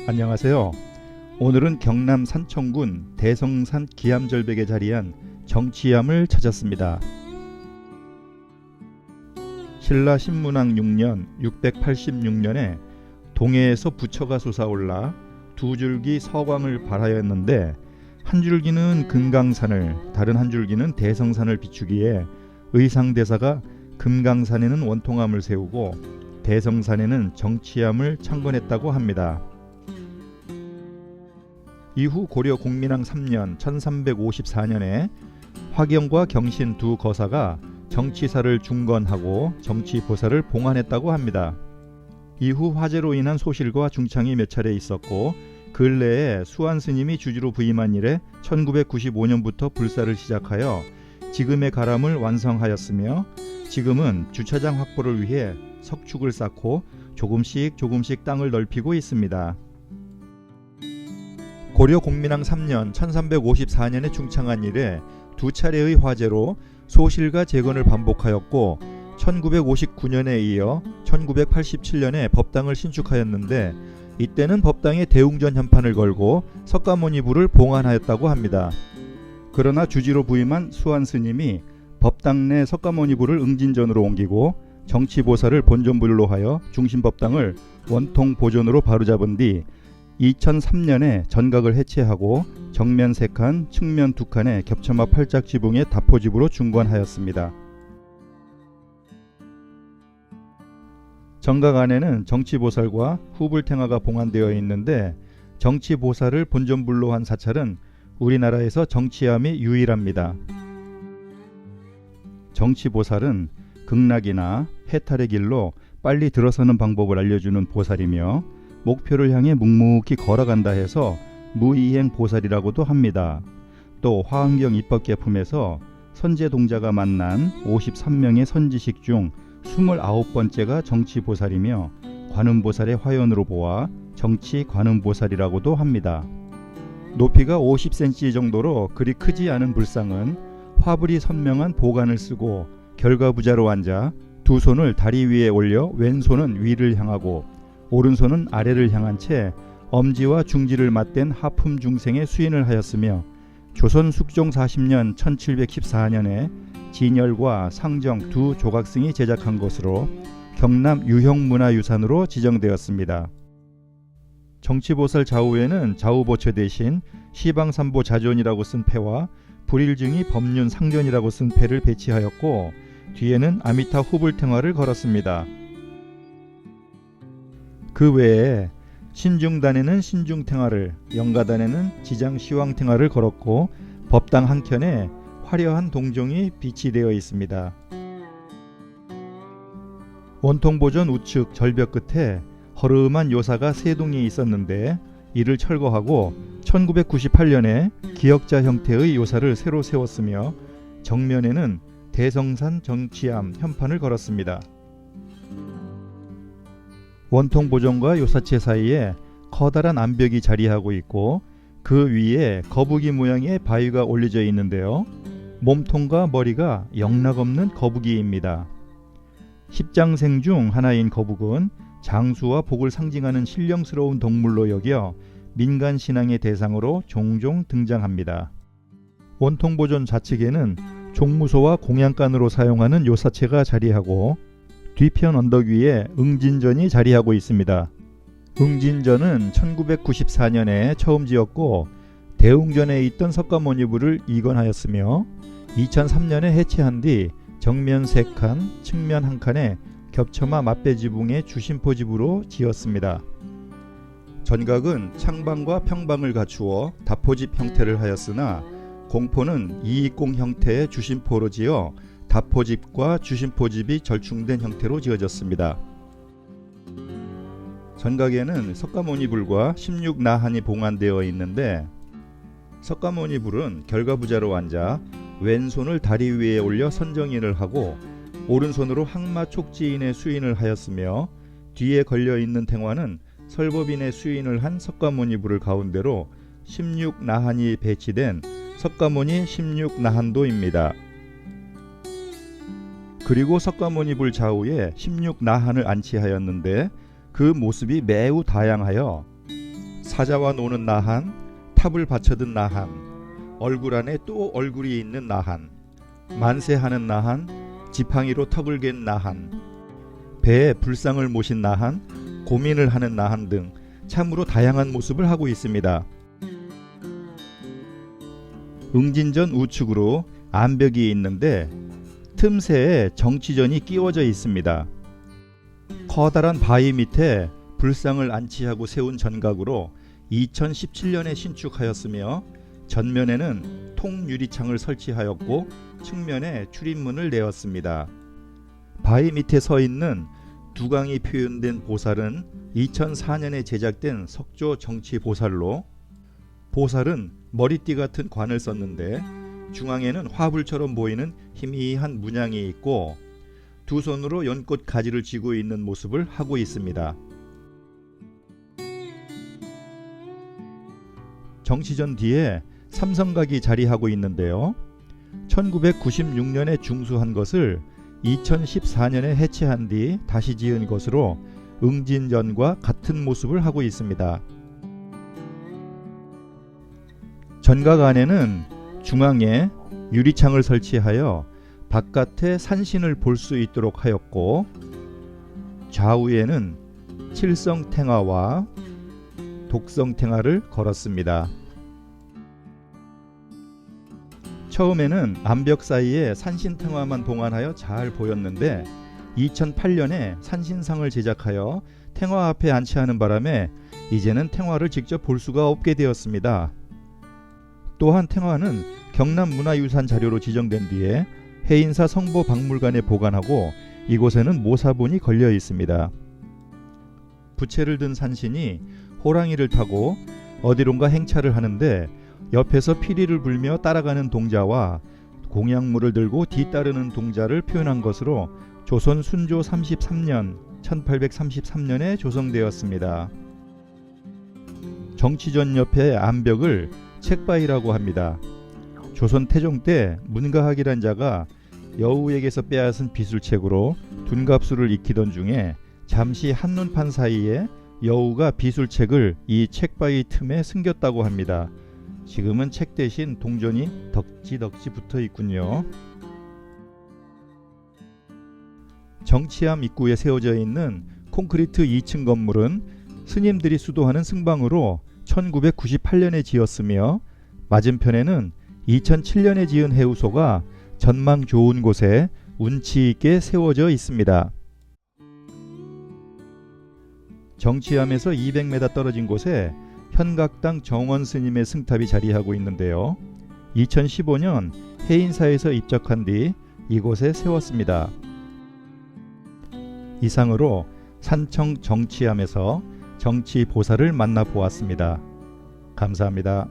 안녕하세요. 오늘은 경남 산청군 대성산 기암절벽에 자리한 정치암을 찾았습니다. 신라 신문왕 6년 686년에 동해에서 부처가 솟아올라 두 줄기 서광을 발하였는데 한 줄기는 금강산을 다른 한 줄기는 대성산을 비추기에 의상대사가 금강산에는 원통암을 세우고 대성산에는 정치암을 창건했다고 합니다. 이후 고려 공민왕 3년 1354년에 화경과 경신 두 거사가 정치사를 중건하고 정치보살을 봉안했다고 합니다. 이후 화재로 인한 소실과 중창이 몇 차례 있었고 근래에 수안 스님이 주지로 부임한 이래 1995년부터 불사를 시작하여 지금의 가람을 완성하였으며 지금은 주차장 확보를 위해 석축을 쌓고 조금씩 땅을 넓히고 있습니다. 고려 공민왕 3년 1354년에 중창한 이래 두 차례의 화재로 소실과 재건을 반복하였고 1959년에 이어 1987년에 법당을 신축하였는데 이때는 법당에 대웅전 현판을 걸고 석가모니불을 봉안하였다고 합니다. 그러나 주지로 부임한 수안 스님이 법당 내 석가모니불을 응진전으로 옮기고 정치보살을 본전불로 하여 중심법당을 원통 보존으로 바로잡은 뒤 2003년에 전각을 해체하고 정면 3칸, 측면 2칸의 겹쳐마 팔짝 지붕의 다포집으로 중건하였습니다. 정각 안에는 정치보살과 후불탱화가 봉안되어 있는데 정치보살을 본전불로 한 사찰은 우리나라에서 정치암이 유일합니다. 정치보살은 극락이나 해탈의 길로 빨리 들어서는 방법을 알려주는 보살이며 목표를 향해 묵묵히 걸어간다 해서 무이행 보살이라고도 합니다. 또 화엄경 입법계품에서 선제동자가 만난 53명의 선지식 중 29번째가 정치보살이며 관음보살의 화연으로 보아 정치관음보살이라고도 합니다. 높이가 50cm 정도로 그리 크지 않은 불상은 화불이 선명한 보관을 쓰고 결과부자로 앉아 두 손을 다리 위에 올려 왼손은 위를 향하고 오른손은 아래를 향한 채 엄지와 중지를 맞댄 하품 중생의 수인을 하였으며 조선 숙종 40년 1714년에 진열과 상정 두 조각승이 제작한 것으로 경남 유형문화유산으로 지정되었습니다. 정치보살 좌우에는 좌우보처 대신 시방삼보 자존이라고 쓴 패와 불일증이 법륜 상전이라고 쓴 패를 배치하였고 뒤에는 아미타 후불탱화를 걸었습니다. 그 외에 신중단에는 신중탱화를, 영가단에는 지장시황탱화를 걸었고 법당 한켠에 화려한 동종이 비치되어 있습니다. 원통보전 우측 절벽 끝에 허름한 요사가 3동이 있었는데 이를 철거하고 1998년에 기역자 형태의 요사를 새로 세웠으며 정면에는 대성산 정치암 현판을 걸었습니다. 원통보전과 요사체 사이에 커다란 암벽이 자리하고 있고 그 위에 거북이 모양의 바위가 올려져 있는데요. 몸통과 머리가 영락없는 거북이입니다. 십장생 중 하나인 거북은 장수와 복을 상징하는 신령스러운 동물로 여겨 민간 신앙의 대상으로 종종 등장합니다. 원통보전 좌측에는 종무소와 공양간으로 사용하는 요사체가 자리하고 뒤편 언덕 위에 응진전이 자리하고 있습니다. 응진전은 1994년에 처음 지었고 대웅전에 있던 석가모니불을 이건하였으며 2003년에 해체한 뒤 정면 3칸, 측면 1칸에 겹쳐마 맞배지붕의 주심포집으로 지었습니다. 전각은 창방과 평방을 갖추어 다포집 형태를 하였으나 공포는 이익공 형태의 주심포로 지어 다포집과 주심포집이 절충된 형태로 지어졌습니다. 전각에는 석가모니불과 16나한이 봉안되어 있는데 석가모니불은 결과부자로 앉아 왼손을 다리 위에 올려 선정인을 하고 오른손으로 항마 촉지인의 수인을 하였으며 뒤에 걸려있는 탱화는 설법인의 수인을 한 석가모니불을 가운데로 16나한이 배치된 석가모니 16나한도입니다. 그리고 석가모니불 좌우에 16나한을 안치하였는데 그 모습이 매우 다양하여 사자와 노는 나한, 탑을 받쳐든 나한, 얼굴 안에 또 얼굴이 있는 나한, 만세하는 나한, 지팡이로 턱을 갠 나한, 배에 불상을 모신 나한, 고민을 하는 나한 등 참으로 다양한 모습을 하고 있습니다. 응진전 우측으로 암벽이 있는데 틈새에 정치전이 끼워져 있습니다. 커다란 바위 밑에 불상을 안치하고 세운 전각으로 2017년에 신축하였으며 전면에는 통유리창을 설치하였고 측면에 출입문을 내었습니다. 바위 밑에 서 있는 두강이 표현된 보살은 2004년에 제작된 석조 정치 보살로, 보살은 머리띠 같은 관을 썼는데 중앙에는 화불처럼 보이는 희미한 문양이 있고 두 손으로 연꽃 가지를 쥐고 있는 모습을 하고 있습니다. 정치전 뒤에 삼성각이 자리하고 있는데요. 1996년에 중수한 것을 2014년에 해체한 뒤 다시 지은 것으로 응진전과 같은 모습을 하고 있습니다. 전각 안에는 중앙에 유리창을 설치하여 바깥에 산신을 볼 수 있도록 하였고 좌우에는 칠성탱화와 독성탱화를 걸었습니다. 처음에는 암벽 사이에 산신탱화만 봉안하여 잘 보였는데 2008년에 산신상을 제작하여 탱화 앞에 안치하는 바람에 이제는 탱화를 직접 볼 수가 없게 되었습니다. 또한 탱화는 경남문화유산 자료로 지정된 뒤에 해인사 성보박물관에 보관하고 이곳에는 모사본이 걸려 있습니다. 부채를 든 산신이 호랑이를 타고 어디론가 행차를 하는데 옆에서 피리를 불며 따라가는 동자와 공약물을 들고 뒤따르는 동자를 표현한 것으로 조선 순조 33년 1833년에 조성되었습니다. 정치전 옆의 암벽을 책바위라고 합니다. 조선 태종 때 문가학이란 자가 여우에게서 빼앗은 비술책으로 둔갑술을 익히던 중에 잠시 한눈판 사이에 여우가 비술책을 이 책바위 틈에 숨겼다고 합니다. 지금은 책 대신 동전이 덕지덕지 붙어 있군요. 정치암 입구에 세워져 있는 콘크리트 2층 건물은 스님들이 수도하는 승방으로 1998년에 지었으며 맞은편에는 2007년에 지은 해우소가 전망 좋은 곳에 운치 있게 세워져 있습니다. 정치암에서 200m 떨어진 곳에 현각당 정원 스님의 승탑이 자리하고 있는데요. 2015년 해인사에서 입적한 뒤 이곳에 세웠습니다. 이상으로 산청 정치암에서 정치 보살을 만나보았습니다. 감사합니다.